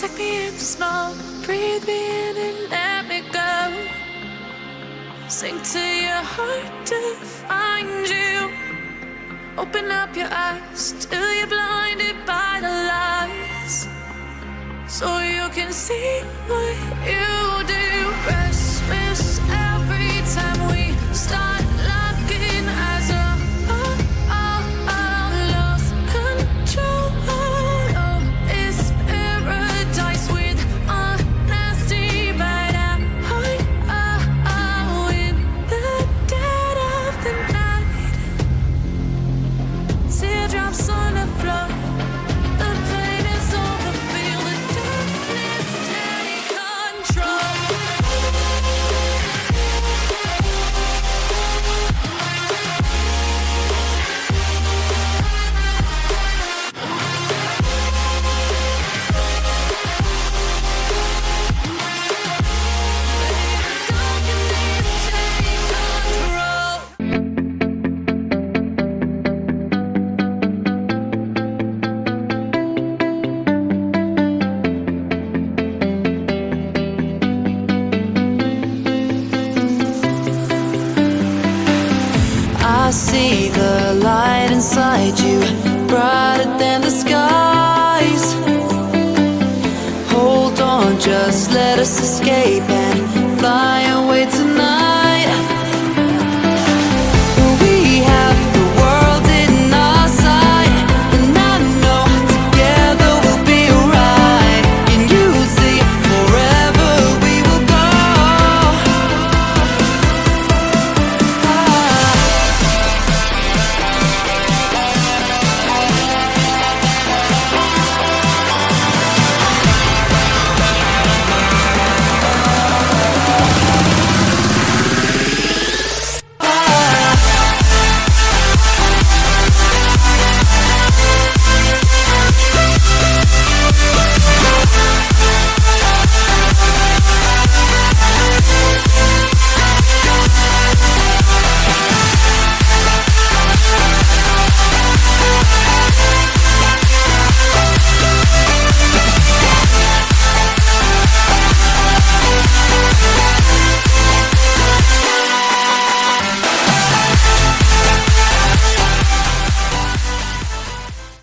Take me in the smoke, breathe me in and let me go. Sink to your heart to find you. Open up your eyes till you're blinded by the lies, so you can see what you do. Restless every time we start looking as a lost control. Oh, it's paradise with honesty, but in the dead of the night, teardrops on the floor. The pain is over, feel the darkness take control. I see the light inside you, brighter than the skies. Hold on, just let us escape and fly away tonight.